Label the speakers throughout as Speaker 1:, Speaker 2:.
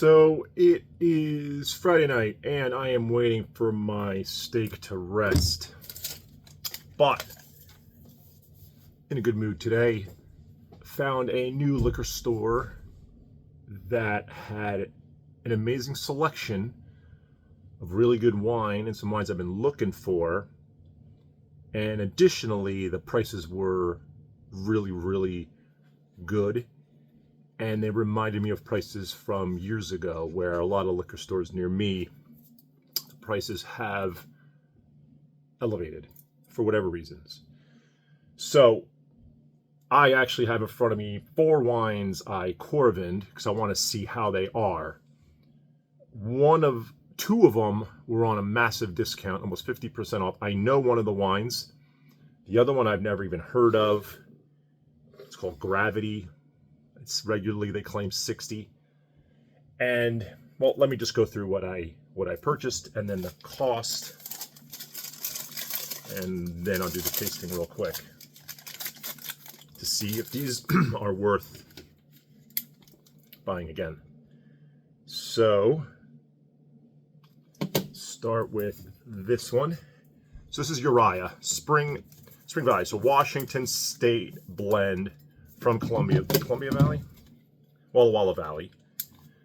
Speaker 1: So it is Friday night and I am waiting for my steak to rest. But in a good mood today. Found a new liquor store that had an amazing selection of really good wine and some wines I've been looking for. And additionally, the prices were really good. And they reminded me of prices from years ago where a lot of liquor stores near me, the prices have elevated for whatever reasons. So I actually have in front of me 4 wines I Coravin because I want to see how they are. Two of them were on a massive discount, almost 50% off. I know one of the wines. The other one I've never even heard of. It's called Gravity. It's regularly they claim 60. And well, let me just go through what I purchased and then the cost. And then I'll do the tasting real quick to see if these are worth buying again. So, start with this one. So this is Uriah, Spring Valley. So Washington State blend from Columbia Valley? Walla Walla Valley.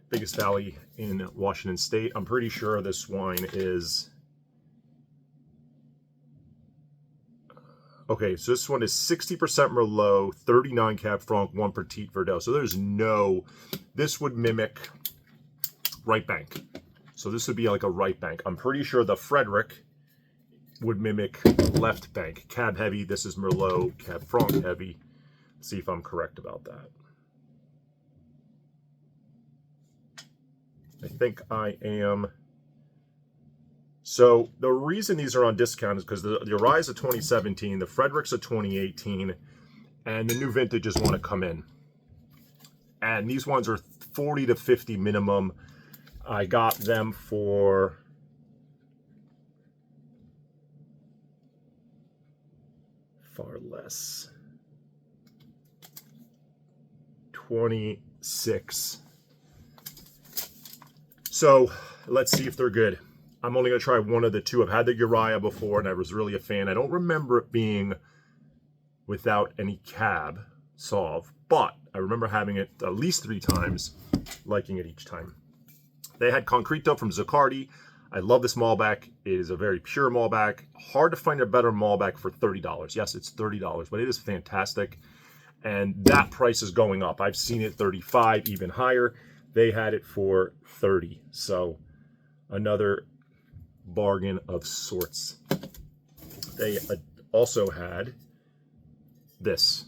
Speaker 1: Biggest valley in Washington State. I'm pretty sure this wine is... Okay, so this one is 60% Merlot, 39 Cab Franc, 1 Petit Verdot. So there's no... This would mimic right bank. So this would be like a right bank. I'm pretty sure the Frederick would mimic left bank. Cab heavy, this is Merlot, Cab Franc heavy. Let's see if I'm correct about that. I think I am. So the reason these are on discount is because the Uriah is a 2017, the Frederick's a 2018, and the new vintages want to come in. And these ones are 40 to 50 minimum. I got them for far less. 26. So let's see if they're good. I'm only going to try one of the two. I've had the Uriah before and I was really a fan. I don't remember it being without any cab Sauv, but I remember having it at least 3 times, liking it each time. They had Concreto from Zaccardi. I love this Malbec. It is a very pure Malbec. Hard to find a better Malbec for $30. Yes, it's $30, but it is fantastic. And that price is going up. I've seen it 35, even higher. They had it for 30. So another bargain of sorts. They also had this.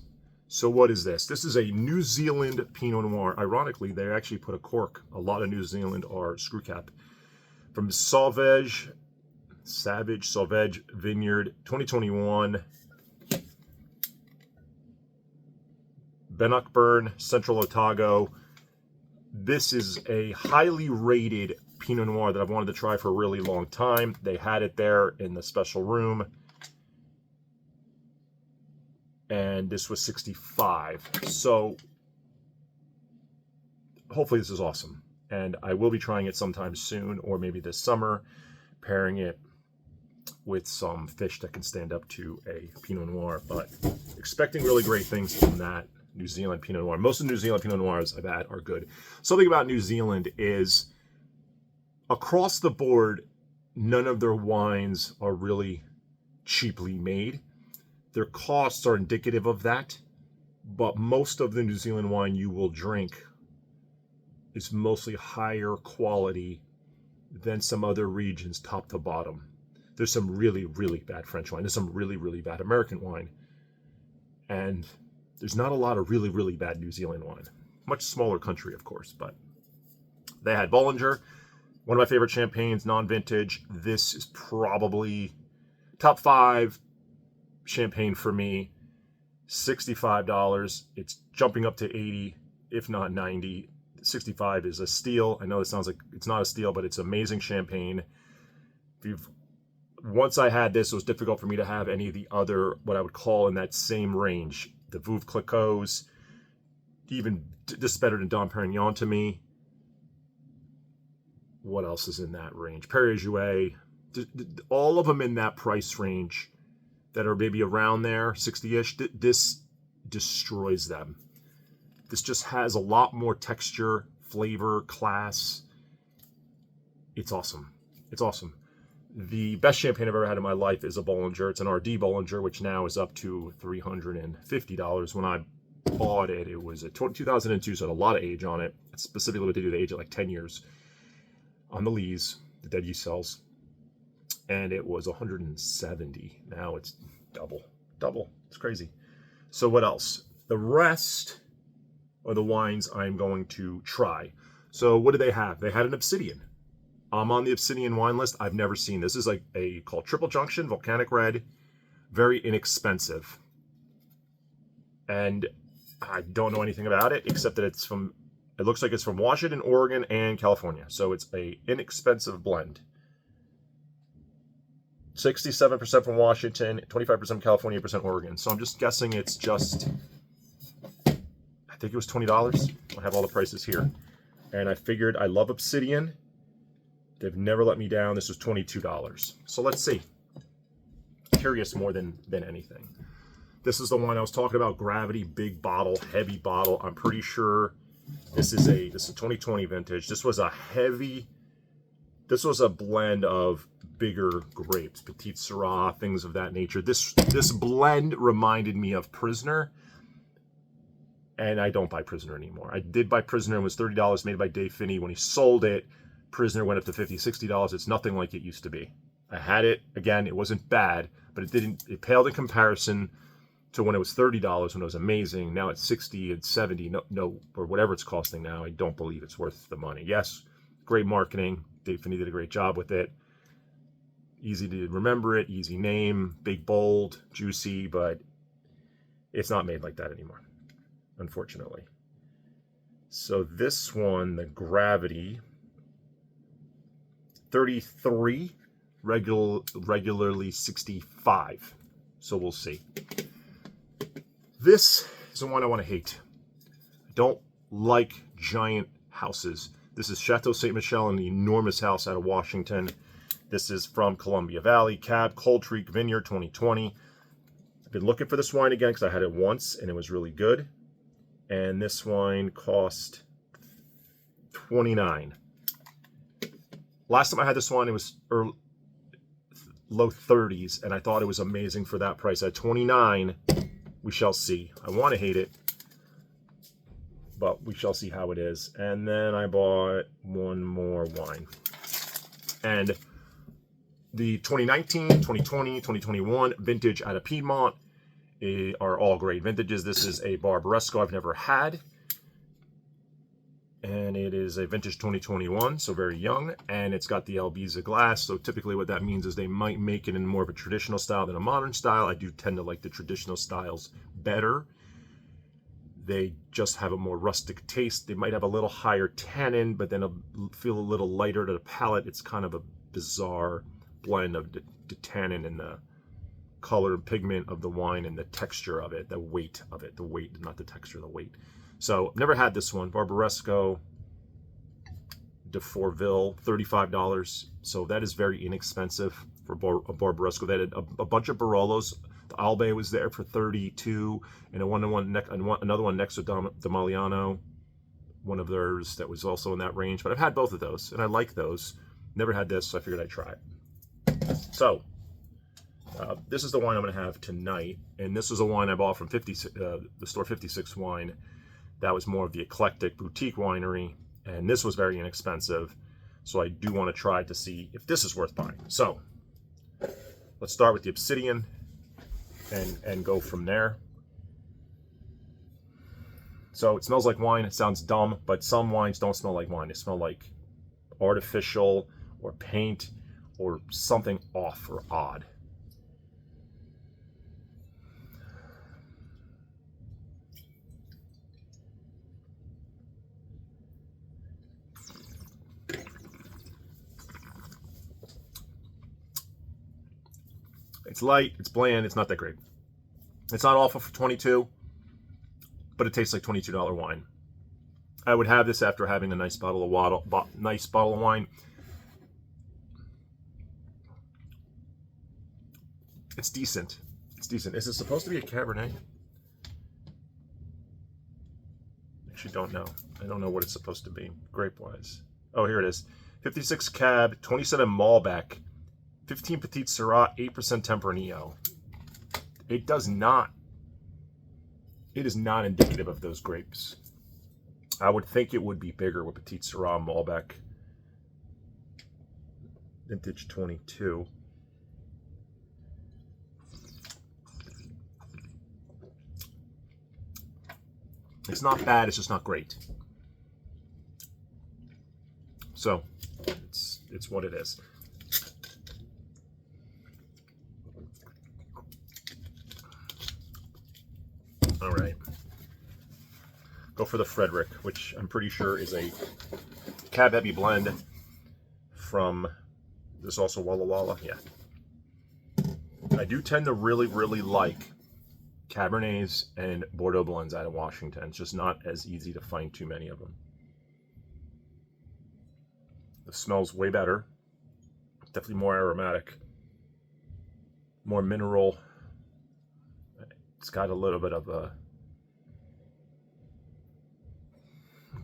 Speaker 1: So what is this? This is a New Zealand Pinot Noir. Ironically, they actually put a cork. A lot of New Zealand are screw cap. From Savage Vineyard, 2021. Bannockburn, Central Otago. This is a highly rated Pinot Noir that I've wanted to try for a really long time. They had it there in the special room. And this was 65. So hopefully this is awesome. And I will be trying it sometime soon, or maybe this summer, pairing it with some fish that can stand up to a Pinot Noir. But expecting really great things from that New Zealand Pinot Noir. Most of the New Zealand Pinot Noirs I've had are good. Something about New Zealand is across the board, none of their wines are really cheaply made. Their costs are indicative of that, but most of the New Zealand wine you will drink is mostly higher quality than some other regions top to bottom. There's some really bad French wine. There's some really bad American wine. And there's not a lot of really bad New Zealand wine. Much smaller country, of course, but they had Bollinger, one of my favorite champagnes, non-vintage. This is probably top 5 champagne for me. $65. It's jumping up to 80, if not 90. 65 is a steal. I know it sounds like it's not a steal, but it's amazing champagne. Once I had this, it was difficult for me to have any of the other, what I would call in that same range. The Veuve Clicquot's, even this is better than Dom Perignon to me. What else is in that range? Perrier-Jouet, all of them in that price range that are maybe around there, 60-ish. This destroys them. This just has a lot more texture, flavor, class. It's awesome. It's awesome. The best champagne I've ever had in my life is a Bollinger. It's an RD Bollinger, which now is up to $350. When I bought it, it was a 2002, so it had a lot of age on it. Specifically what they do, they age it like 10 years on the lees, the dead yeast cells. And it was 170. Now it's double. It's crazy. So what else? The rest are the wines I'm going to try. So what do they have? They had an Obsidian. I'm on the Obsidian wine list. I've never seen this. This is like called Triple Junction Volcanic Red. Very inexpensive. And I don't know anything about it except that it looks like it's from Washington, Oregon, and California. So it's a inexpensive blend. 67% from Washington, 25% from California, 8% Oregon. So I'm just guessing it's just, I think it was $20. I have all the prices here. And I figured I love Obsidian. They've never let me down. This was $22. So let's see. Curious more than anything. This is the one I was talking about, Gravity, big bottle, heavy bottle. I'm pretty sure this is a 2020 vintage. This was a blend of bigger grapes, Petite Sirah, things of that nature. This blend reminded me of Prisoner, and I don't buy Prisoner anymore. I did buy Prisoner. It was $30, made by Dave Finney. When he sold it, Prisoner went up to $50, $60. It's nothing like it used to be. I had it, again, it wasn't bad, but it paled in comparison to when it was $30, when it was amazing. Now it's $60 and $70, no, or whatever it's costing now. I don't believe it's worth the money. Yes, great marketing. Dave Finney did a great job with it. Easy to remember it, easy name, big, bold, juicy, but it's not made like that anymore, unfortunately. So this one, the Gravity, 33, regularly 65. So we'll see. This is the one I want to hate. I don't like giant houses. This is Chateau Ste. Michelle, an enormous house out of Washington. This is from Columbia Valley, Cab, Coldtreac Vineyard 2020. I've been looking for this wine again because I had it once and it was really good. And this wine cost $29. Last time I had this wine, it was low 30s, and I thought it was amazing for that price. At $29, we shall see. I want to hate it, but we shall see how it is. And then I bought one more wine. And the 2019, 2020, 2021 vintage out of Piedmont are all great vintages. This is a Barbaresco I've never had. And it is a vintage 2021, so very young. And it's got the Albiza glass. So typically what that means is they might make it in more of a traditional style than a modern style. I do tend to like the traditional styles better. They just have a more rustic taste. They might have a little higher tannin, but then it'll feel a little lighter to the palate. It's kind of a bizarre blend of the tannin and the color and pigment of the wine and the texture of it, the weight of it, the weight, not the texture, the weight. So I've never had this one. Barbaresco de Fourville, $35. So that is very inexpensive for a Barbaresco. They had a bunch of Barolos. The Albe was there for $32, and another one next to Damaliano, one of theirs that was also in that range. But I've had both of those, and I like those. Never had this, so I figured I'd try it. So this is the wine I'm going to have tonight, and this is a wine I bought from the store 56 Wine. That was more of the eclectic boutique winery, and this was very inexpensive. So I do want to try to see if this is worth buying. So let's start with the Obsidian and go from there. So it smells like wine. It sounds dumb, but some wines don't smell like wine. They smell like artificial or paint or something off or odd. It's light, it's bland, it's not that great. It's not awful for $22, but it tastes like $22 wine. I would have this after having a nice bottle of wine. It's decent. It's decent. Is it supposed to be a Cabernet? Actually, don't know. I don't know what it's supposed to be, grape-wise. Oh, here it is. 56 Cab, 27 Malbec, 15 Petit Syrah, 8% Tempranillo. It does not. It is not indicative of those grapes. I would think it would be bigger with Petit Syrah, Malbec, vintage 22. It's not bad, it's just not great. So, it's what it is. All right. Go for the Frederick, which I'm pretty sure is a Cab Heavy blend from, this also Walla Walla? Yeah. I do tend to really, really like Cabernets and Bordeaux blends out of Washington. It's just not as easy to find too many of them. The smells way better. Definitely more aromatic. More mineral. It's got a little bit of a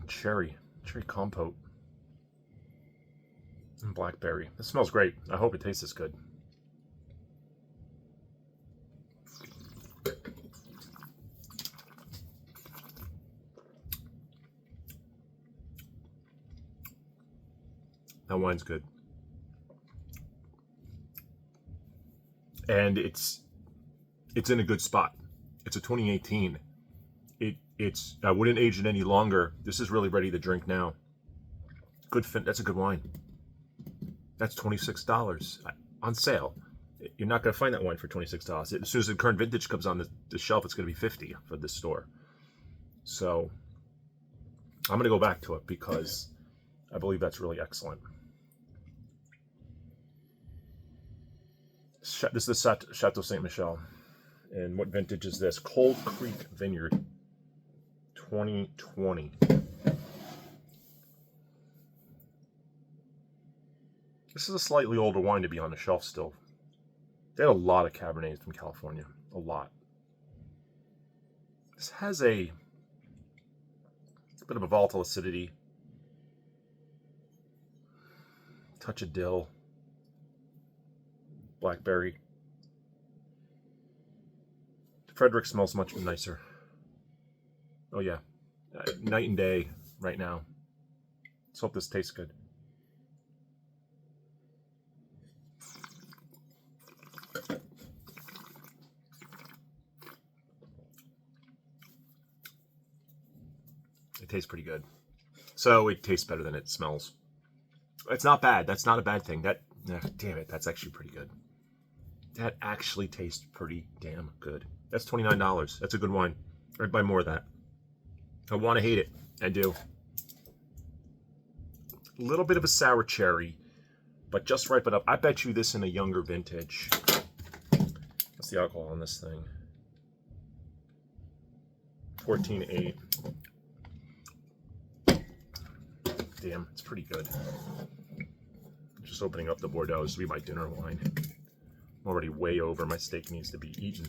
Speaker 1: cherry compote. And blackberry. It smells great. I hope it tastes as good. That wine's good. And it's in a good spot. It's a 2018. It's I wouldn't age it any longer. This is really ready to drink now. Good that's a good wine. That's $26 on sale. You're not going to find that wine for $26. As soon as the current vintage comes on the shelf, it's going to be $50 for this store. So I'm going to go back to it because I believe that's really excellent. This is the Chateau Ste. Michelle. And what vintage is this? Cold Creek Vineyard, 2020. This is a slightly older wine to be on the shelf still. They had a lot of Cabernets from California. A lot. This has a bit of a volatile acidity. Touch of dill. Blackberry. Frederick smells much nicer. Oh yeah, night and day right now. Let's hope this tastes good. It tastes pretty good. So it tastes better than it smells. It's not bad. That's not a bad thing. Damn it, that's actually pretty good. That actually tastes pretty damn good. That's $29. That's a good wine. I'd buy more of that. I want to hate it. I do. A little bit of a sour cherry, but just ripen up. I bet you this in a younger vintage. What's the alcohol on this thing? 14.8. Damn, it's pretty good. Just opening up the Bordeaux. This will be my dinner wine. I'm already way over. My steak needs to be eaten.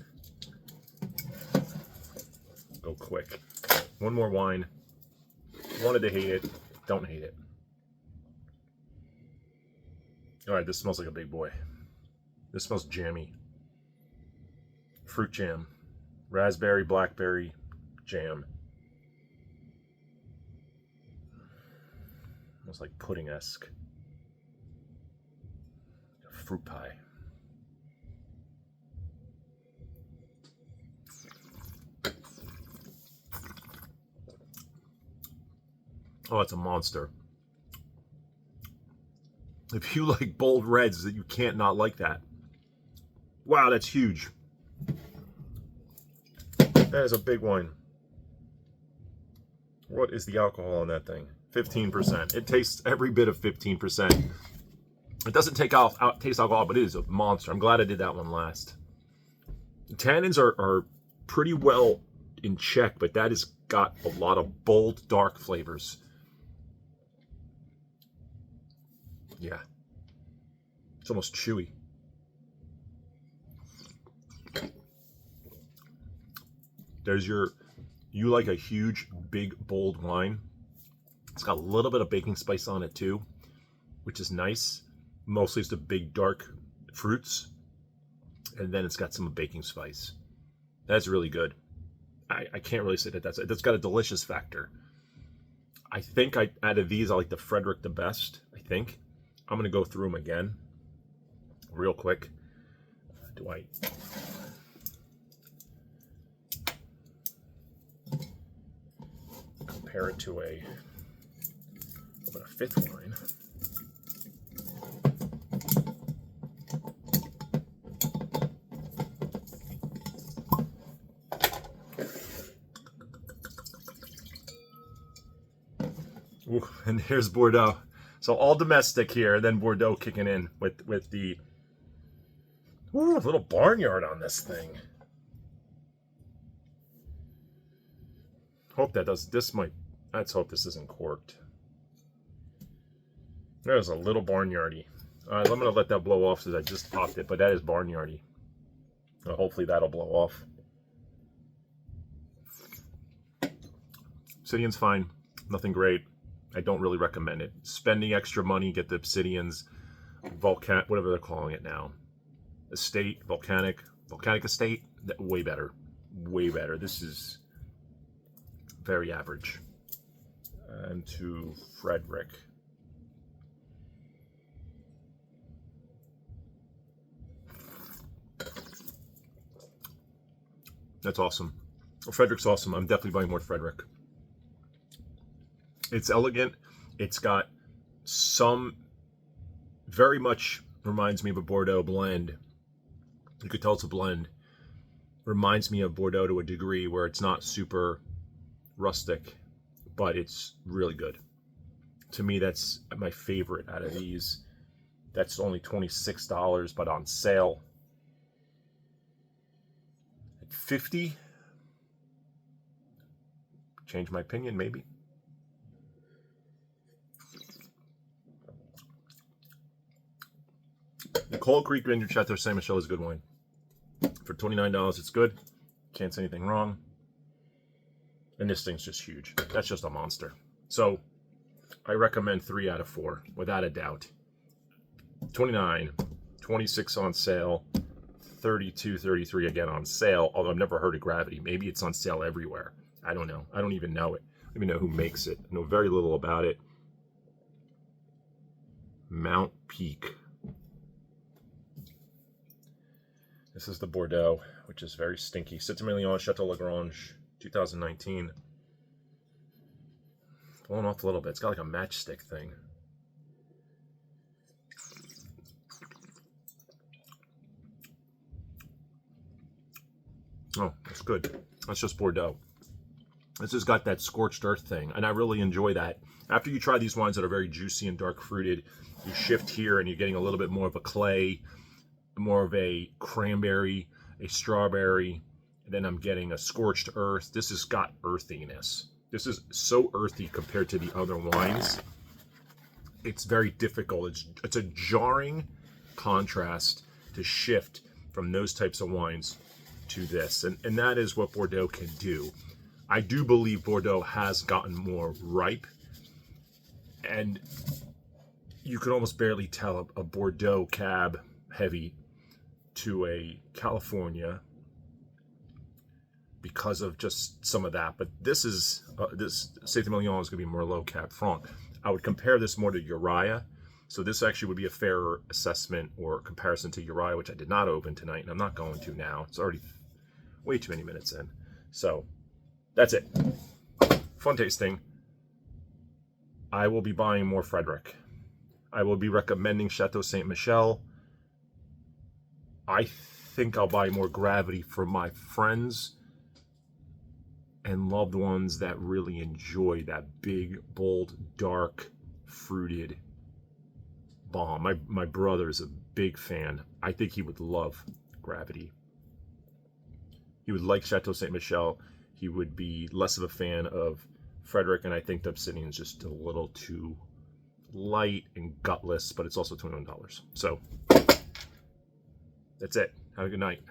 Speaker 1: Go quick. One more wine. Wanted to hate it. Don't hate it. Alright, this smells like a big boy. This smells jammy. Fruit jam. Raspberry, blackberry jam. Almost like pudding-esque. Fruit pie. Oh, it's a monster. If you like bold reds, that you can't not like that. Wow, that's huge. That is a big wine. What is the alcohol on that thing? 15%. It tastes every bit of 15%. It doesn't taste alcohol, but it is a monster. I'm glad I did that one last. The tannins are pretty well in check, but that has got a lot of bold, dark flavors. Yeah. It's almost chewy. There's you like a huge, big, bold wine. It's got a little bit of baking spice on it too, which is nice. Mostly it's the big, dark fruits. And then it's got some baking spice. That's really good. I can't really say that's got a delicious factor. I think out of these, I like the Frederick the best, I think. I'm going to go through them again real quick. Do I... compare it to a fifth wine. Ooh, and here's Bordeaux. So all domestic here, then Bordeaux kicking in with the little barnyard on this thing. Hope that does. Let's hope this isn't corked. There's a little barnyardy. I'm gonna let that blow off since I just popped it, but that is barnyardy. Hopefully that'll blow off. Obsidian's fine, nothing great. I don't really recommend it. Spending extra money, get the Obsidians, whatever they're calling it now. Estate, volcanic estate, way better. Way better. This is very average. And to Frederick. That's awesome. Frederick's awesome. I'm definitely buying more Frederick. It's elegant. It's got some, very much reminds me of a Bordeaux blend. You could tell it's a blend. Reminds me of Bordeaux to a degree where it's not super rustic, but it's really good. To me, that's my favorite out of these. That's only $26, but on sale at $50. Change my opinion, maybe. The Cold Creek Vineyard Chateau Saint Michelle is a good wine. For $29, it's good. Can't say anything wrong. And this thing's just huge. That's just a monster. So I recommend 3 out of 4, without a doubt. 29, 26 on sale, 32, 33 again on sale. Although I've never heard of Gravity. Maybe it's on sale everywhere. I don't know. I don't even know it. I don't even know who makes it. I know very little about it. Mount Peak. This is the Bordeaux, which is very stinky. Cité-Malion, Chateau Lagrange, 2019. Blowing off a little bit. It's got like a matchstick thing. Oh, that's good. That's just Bordeaux. This has got that scorched earth thing, and I really enjoy that. After you try these wines that are very juicy and dark fruited, you shift here and you're getting a little bit more of a clay, more of a cranberry, a strawberry, and then I'm getting a scorched earth. This has got earthiness. This is so earthy compared to the other wines. It's very difficult. It's a jarring contrast to shift from those types of wines to this. And that is what Bordeaux can do. I do believe Bordeaux has gotten more ripe. And you can almost barely tell a Bordeaux cab heavy to a California because of just some of that. But this is this Cité-Malion is going to be Merlot Cab Franc. I would compare this more to Uriah. So this actually would be a fairer assessment or comparison to Uriah, which I did not open tonight, and I'm not going to now. It's already way too many minutes in. So that's it. Fun tasting. I will be buying more Frederick. I will be recommending Chateau Saint Michelle. I think I'll buy more Gravity for my friends and loved ones that really enjoy that big, bold, dark, fruited bomb. My brother is a big fan. I think he would love Gravity. He would like Chateau Saint Michelle. He would be less of a fan of Frederick, and I think the Obsidian is just a little too light and gutless, but it's also $21. So that's it. Have a good night.